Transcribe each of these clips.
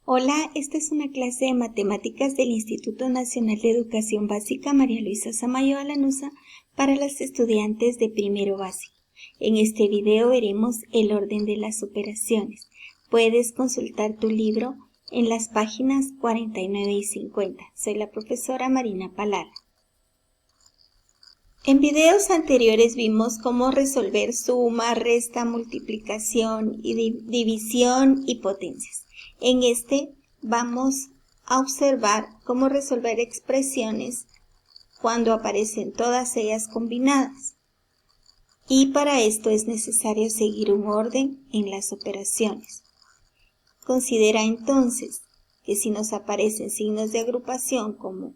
Hola, esta es una clase de matemáticas del Instituto Nacional de Educación Básica María Luisa Samayo Alanusa para las estudiantes de primero básico. En este video veremos el orden de las operaciones. Puedes consultar tu libro en las páginas 49 y 50. Soy la profesora Marina Palala. En videos anteriores vimos cómo resolver suma, resta, multiplicación, división y potencias. En este vamos a observar cómo resolver expresiones cuando aparecen todas ellas combinadas. Y para esto es necesario seguir un orden en las operaciones. Considera entonces que si nos aparecen signos de agrupación como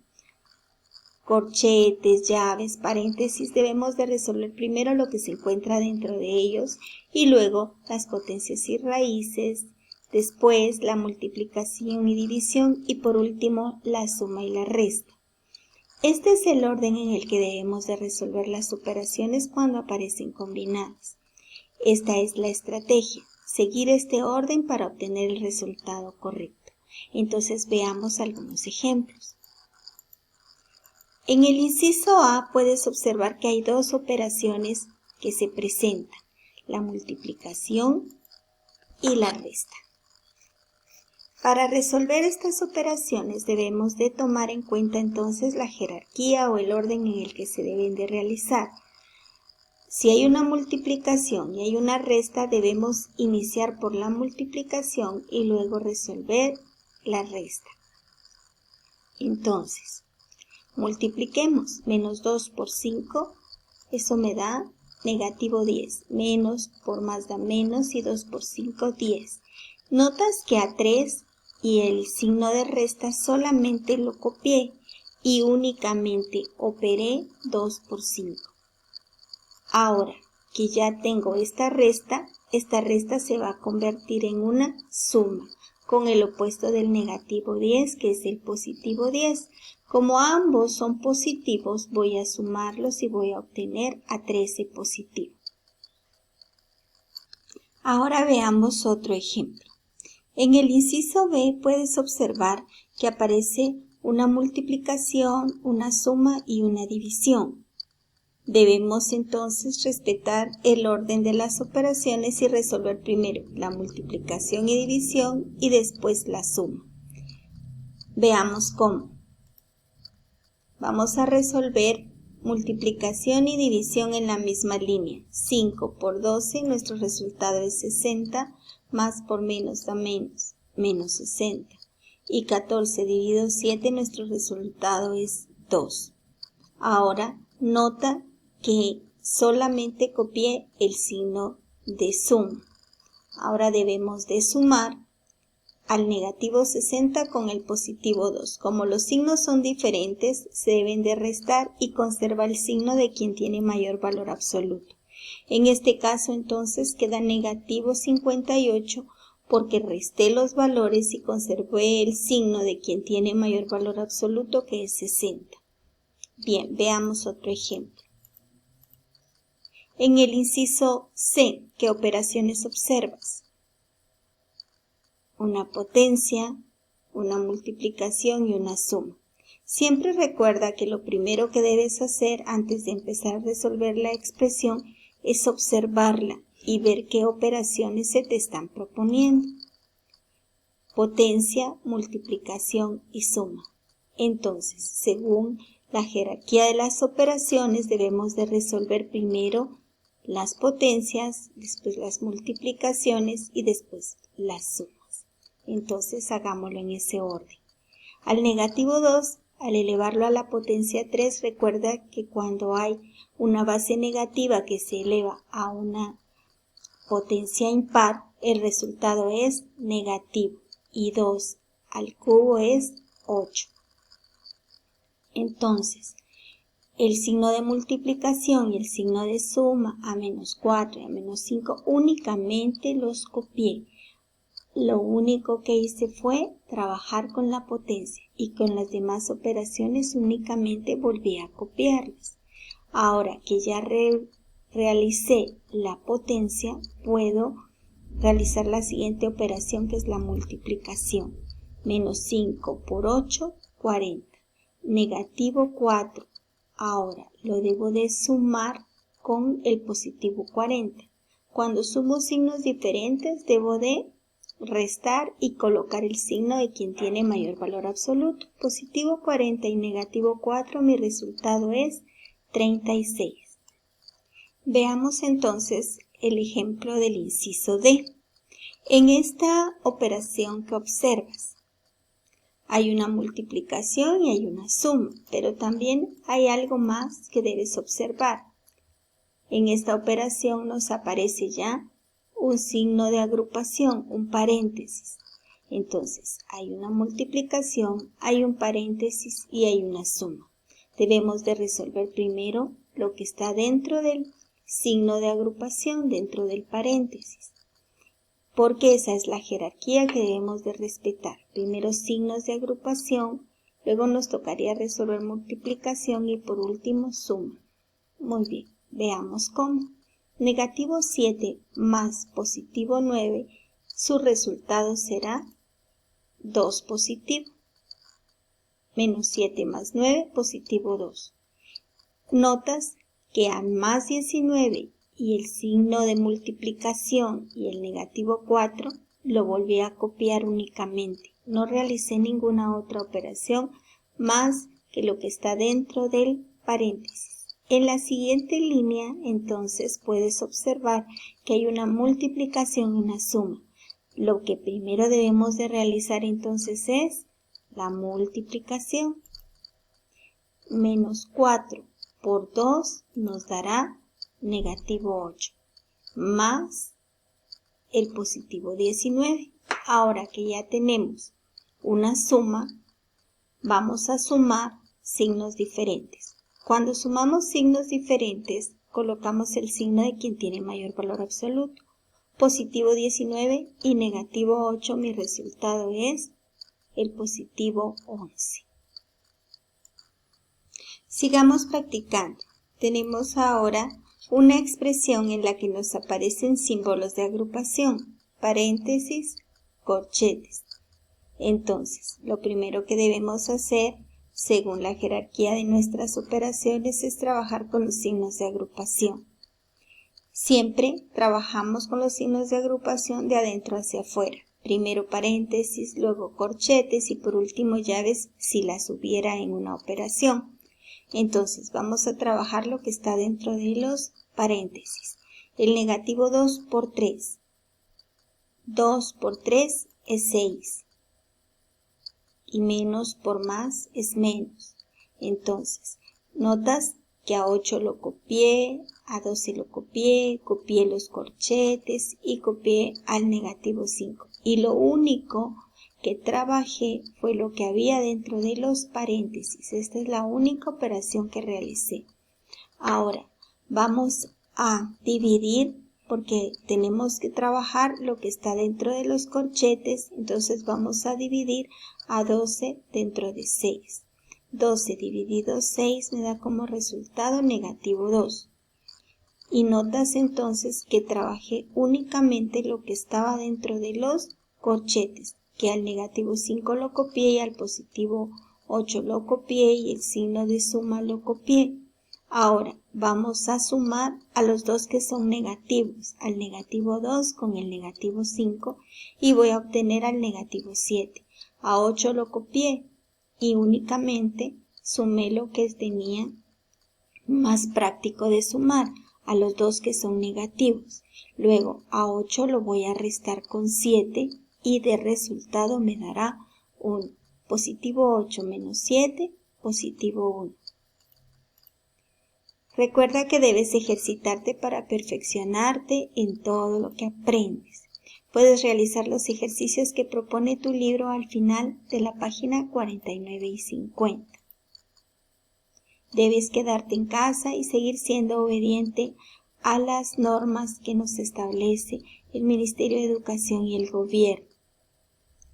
corchetes, llaves, paréntesis, debemos de resolver primero lo que se encuentra dentro de ellos y luego las potencias y raíces, después la multiplicación y división y por último la suma y la resta. Este es el orden en el que debemos de resolver las operaciones cuando aparecen combinadas. Esta es la estrategia, seguir este orden para obtener el resultado correcto. Entonces veamos algunos ejemplos. En el inciso A puedes observar que hay dos operaciones que se presentan, la multiplicación y la resta. Para resolver estas operaciones debemos de tomar en cuenta entonces la jerarquía o el orden en el que se deben de realizar. Si hay una multiplicación y hay una resta, debemos iniciar por la multiplicación y luego resolver la resta. Entonces, multipliquemos menos 2 por 5, eso me da negativo 10. Menos por más da menos y 2 por 5, 10. Notas que a 3 y el signo de resta solamente lo copié y únicamente operé 2 por 5. Ahora que ya tengo esta resta se va a convertir en una suma con el opuesto del negativo 10, que es el positivo 10. Como ambos son positivos, voy a sumarlos y voy a obtener a 13 positivo. Ahora veamos otro ejemplo. En el inciso B puedes observar que aparece una multiplicación, una suma y una división. Debemos entonces respetar el orden de las operaciones y resolver primero la multiplicación y división y después la suma. Veamos cómo. Vamos a resolver multiplicación y división en la misma línea. 5 por 12, nuestro resultado es 60, más por menos da menos, menos 60. Y 14 dividido 7, nuestro resultado es 2. Ahora, nota que solamente copié el signo de suma. Ahora debemos de sumar al negativo 60 con el positivo 2. Como los signos son diferentes, se deben de restar y conserva el signo de quien tiene mayor valor absoluto. En este caso entonces queda negativo 58 porque resté los valores y conservé el signo de quien tiene mayor valor absoluto, que es 60. Bien, veamos otro ejemplo. En el inciso C, ¿qué operaciones observas? Una potencia, una multiplicación y una suma. Siempre recuerda que lo primero que debes hacer antes de empezar a resolver la expresión es observarla y ver qué operaciones se te están proponiendo. Potencia, multiplicación y suma. Entonces, según la jerarquía de las operaciones, debemos de resolver primero las potencias, después las multiplicaciones y después las sumas. Entonces hagámoslo en ese orden. Al negativo 2, al elevarlo a la potencia 3, recuerda que cuando hay una base negativa que se eleva a una potencia impar, el resultado es negativo y 2 al cubo es 8. Entonces, el signo de multiplicación y el signo de suma a menos 4 y a menos 5 únicamente los copié. Lo único que hice fue trabajar con la potencia y con las demás operaciones únicamente volví a copiarlas. Ahora que ya realicé la potencia, puedo realizar la siguiente operación, que es la multiplicación. Menos 5 por 8, 40. Negativo 4. Ahora lo debo de sumar con el positivo 40. Cuando sumo signos diferentes, debo de restar y colocar el signo de quien tiene mayor valor absoluto. Positivo 40 y negativo 4, mi resultado es 36. Veamos entonces el ejemplo del inciso D. En esta operación que observas, hay una multiplicación y hay una suma, pero también hay algo más que debes observar. En esta operación nos aparece ya un signo de agrupación, un paréntesis. Entonces, hay una multiplicación, hay un paréntesis y hay una suma. Debemos de resolver primero lo que está dentro del signo de agrupación, dentro del paréntesis, porque esa es la jerarquía que debemos de respetar. Primero signos de agrupación, luego nos tocaría resolver multiplicación y por último suma. Muy bien, veamos cómo. Negativo 7 más positivo 9, su resultado será 2 positivo. Menos 7 más 9, positivo 2. Notas que a más 19 y el signo de multiplicación y el negativo 4 lo volví a copiar únicamente. No realicé ninguna otra operación más que lo que está dentro del paréntesis. En la siguiente línea, entonces, puedes observar que hay una multiplicación y una suma. Lo que primero debemos de realizar entonces es la multiplicación. Menos 4 por 2 nos dará negativo 8, más el positivo 19. Ahora que ya tenemos una suma, vamos a sumar signos diferentes. Cuando sumamos signos diferentes, colocamos el signo de quien tiene mayor valor absoluto. Positivo 19 y negativo 8, mi resultado es el positivo 11. Sigamos practicando. Tenemos ahora una expresión en la que nos aparecen símbolos de agrupación, paréntesis, corchetes. Entonces, lo primero que debemos hacer, según la jerarquía de nuestras operaciones, es trabajar con los signos de agrupación. Siempre trabajamos con los signos de agrupación de adentro hacia afuera. Primero paréntesis, luego corchetes y por último llaves si las hubiera en una operación. Entonces vamos a trabajar lo que está dentro de los paréntesis. El negativo 2 por 3. 2 por 3 es 6. Y menos por más es menos. Entonces, notas que a 8 lo copié, a 12 lo copié los corchetes y copié al negativo 5. Y lo único que trabajé fue lo que había dentro de los paréntesis. Esta es la única operación que realicé. Ahora vamos a dividir porque tenemos que trabajar lo que está dentro de los corchetes. Entonces vamos a dividir a 12 dentro de 6. 12 dividido 6 me da como resultado negativo 2. Y notas entonces que trabajé únicamente lo que estaba dentro de los corchetes, que al negativo 5 lo copié y al positivo 8 lo copié y el signo de suma lo copié. Ahora vamos a sumar a los dos que son negativos, al negativo 2 con el negativo 5 y voy a obtener al negativo 7. A 8 lo copié y únicamente sumé lo que tenía más práctico de sumar, a los dos que son negativos. Luego a 8 lo voy a restar con 7 y de resultado me dará un positivo 8 menos 7, positivo 1. Recuerda que debes ejercitarte para perfeccionarte en todo lo que aprendes. Puedes realizar los ejercicios que propone tu libro al final de la página 49 y 50. Debes quedarte en casa y seguir siendo obediente a las normas que nos establece el Ministerio de Educación y el Gobierno.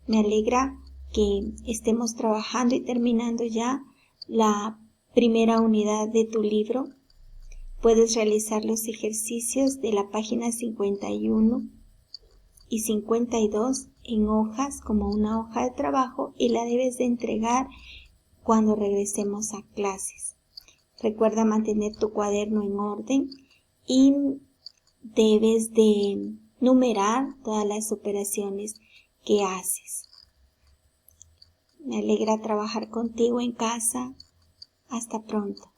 Me alegra que estemos trabajando y terminando ya la primera unidad de tu libro. Puedes realizar los ejercicios de la página 51 y 52 en hojas como una hoja de trabajo y la debes de entregar cuando regresemos a clases. Recuerda mantener tu cuaderno en orden y debes de numerar todas las operaciones que haces. Me alegra trabajar contigo en casa. Hasta pronto.